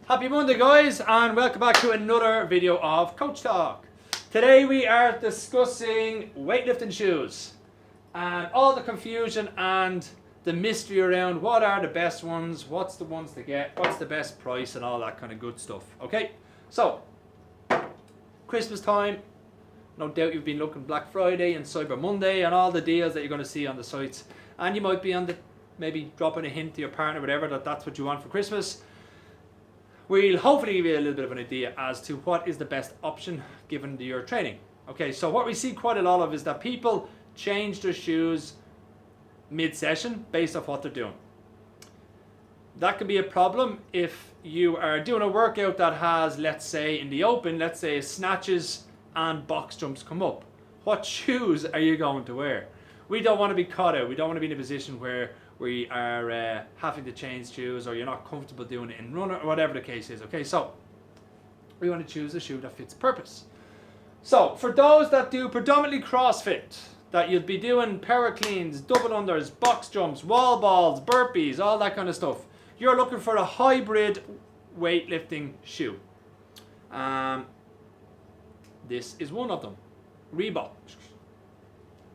Happy Monday guys, and welcome back to another video of Coach Talk. Today we are discussing weightlifting shoes and all the confusion and the mystery around what are the best ones, what's the ones to get, what's the best price and all that kind of good stuff. Okay, so Christmas time, no doubt you've been looking Black Friday and Cyber Monday and all the deals that you're going to see on the sites, and you might be on the maybe dropping a hint to your partner, whatever, that that's what you want for Christmas. We'll hopefully give you a little bit of an idea as to what is the best option given your training. Okay, so what we see quite a lot of is that people change their shoes mid-session based off what they're doing. That can be a problem if you are doing a workout that has, let's say in the open, let's say snatches and box jumps come up. What shoes are you going to wear? We don't want to be caught out. We don't want to be in a position where we are having to change shoes, or you're not comfortable doing it in runner, or whatever the case is. Okay, so we want to choose a shoe that fits purpose. So for those that do predominantly CrossFit, that you'll be doing power cleans, double unders, box jumps, wall balls, burpees, all that kind of stuff, you're looking for a hybrid weightlifting shoe. This is one of them, Reebok.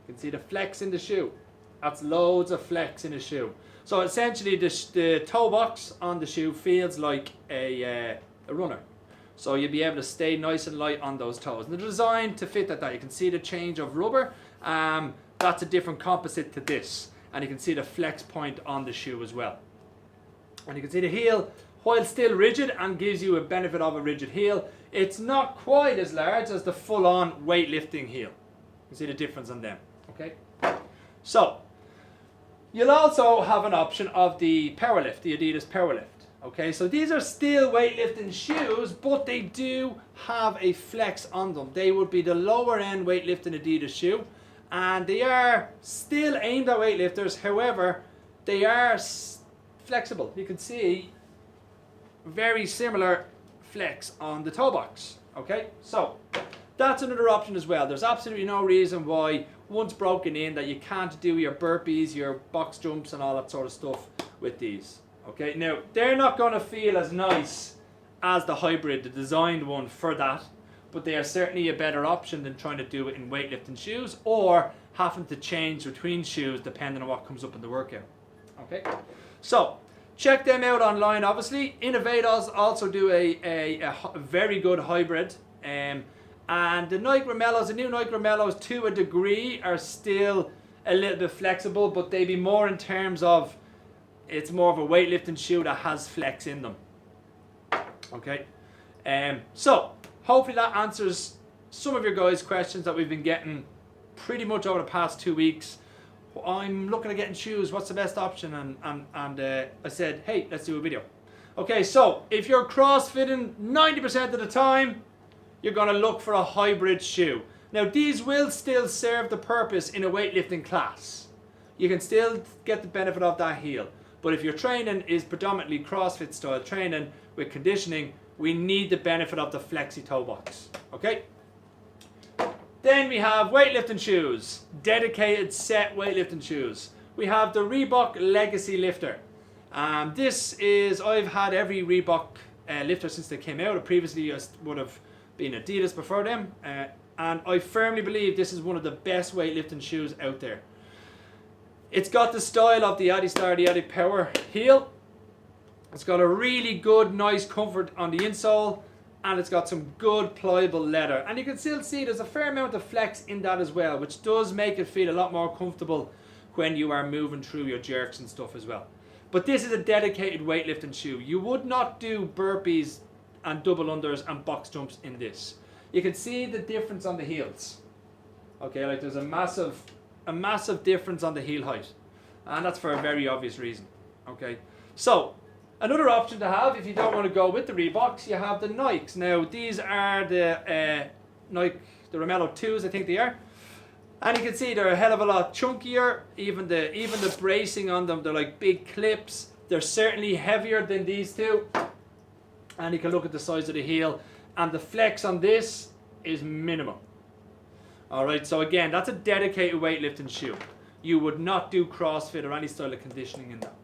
You can see the flex in the shoe. That's loads of flex in a shoe. So essentially the toe box on the shoe feels like a runner. So you'll be able to stay nice and light on those toes. And they're designed to fit that. You can see the change of rubber. That's a different composite to this. And you can see the flex point on the shoe as well. And you can see the heel, while still rigid and gives you a benefit of a rigid heel, it's not quite as large as the full-on weightlifting heel. You can see the difference on them. Okay. So you'll also have an option of the Powerlift, the Adidas Powerlift. Okay, so these are still weightlifting shoes, but they do have a flex on them. They would be the lower end weightlifting Adidas shoe, and they are still aimed at weightlifters. However, they are flexible. You can see very similar flex on the toe box. Okay, so that's another option as well. There's absolutely no reason why, once broken in, that you can't do your burpees, your box jumps and all that sort of stuff with these. Okay, now they're not going to feel as nice as the hybrid, the designed one for that, but they are certainly a better option than trying to do it in weightlifting shoes or having to change between shoes depending on what comes up in the workout. Okay, so check them out online. Obviously, Innovators also do a very good hybrid. And the Nike Remellos, the new Nike Remellos to a degree are still a little bit flexible, but they be more in terms of, it's more of a weightlifting shoe that has flex in them. Okay, so hopefully that answers some of your guys' questions that we've been getting pretty much over the past 2 weeks. I'm looking at getting shoes, what's the best option? And I said, hey, let's do a video. Okay, so if you're CrossFitting 90% of the time, you're going to look for a hybrid shoe. Now these will still serve the purpose in a weightlifting class. You can still get the benefit of that heel. But if your training is predominantly CrossFit style training with conditioning, we need the benefit of the flexi toe box. Okay? Then we have weightlifting shoes. Dedicated set weightlifting shoes. We have the Reebok Legacy Lifter. This is, I've had every Reebok lifter since they came out. Previously I would have been Adidas before them, and I firmly believe this is one of the best weightlifting shoes out there. It's got the style of the Adistar, the Adipower heel. It's got a really good, nice comfort on the insole, and it's got some good pliable leather. And you can still see there's a fair amount of flex in that as well, which does make it feel a lot more comfortable when you are moving through your jerks and stuff as well. But this is a dedicated weightlifting shoe. You would not do burpees and double unders and box jumps in this. You can see the difference on the heels. Okay, like there's a massive difference on the heel height, and that's for a very obvious reason. Okay, so another option to have if you don't want to go with the Reeboks, you have the Nikes. Now these are the Nike, the Remello 2s, I think they are, and you can see they're a hell of a lot chunkier. Even the bracing on them, they're like big clips. They're certainly heavier than these two. And you can look at the size of the heel, and the flex on this is minimal. Alright, so again, that's a dedicated weightlifting shoe. You would not do CrossFit or any style of conditioning in that.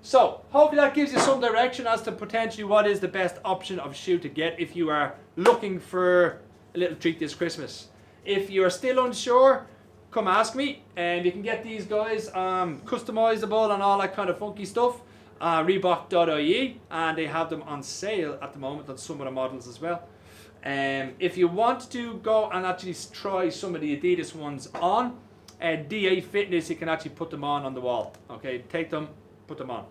So hopefully that gives you some direction as to potentially what is the best option of shoe to get if you are looking for a little treat this Christmas. If you are still unsure, come ask me, and you can get these guys customizable and all that kind of funky stuff. Reebok.ie, and they have them on sale at the moment on some of the models as well. If you want to go and actually try some of the Adidas ones on, DA Fitness, you can actually put them on the wall. Okay, take them, put them on.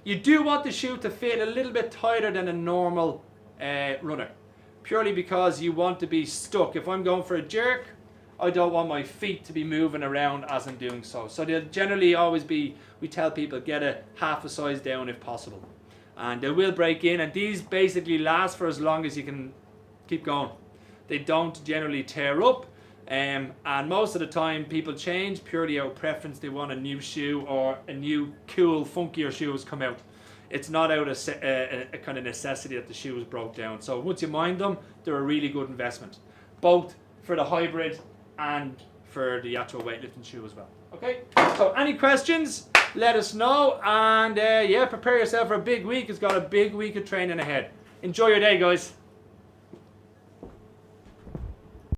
You do want the shoe to fit a little bit tighter than a normal runner, purely because you want to be stuck. If I'm going for a jerk, I don't want my feet to be moving around as I'm doing so. So they'll generally always be, we tell people, get a half a size down if possible. And they will break in, and these basically last for as long as you can keep going. They don't generally tear up, and most of the time people change purely out of preference. They want a new shoe or a new cool funkier shoe has come out. It's not out of a kind of necessity that the shoe is broke down. So once you mind them, they're a really good investment, both for the hybrid and for the actual weightlifting shoe as well. Okay, so any questions, let us know, and yeah, prepare yourself for a big week. It's got a big week of training ahead. Enjoy your day, guys.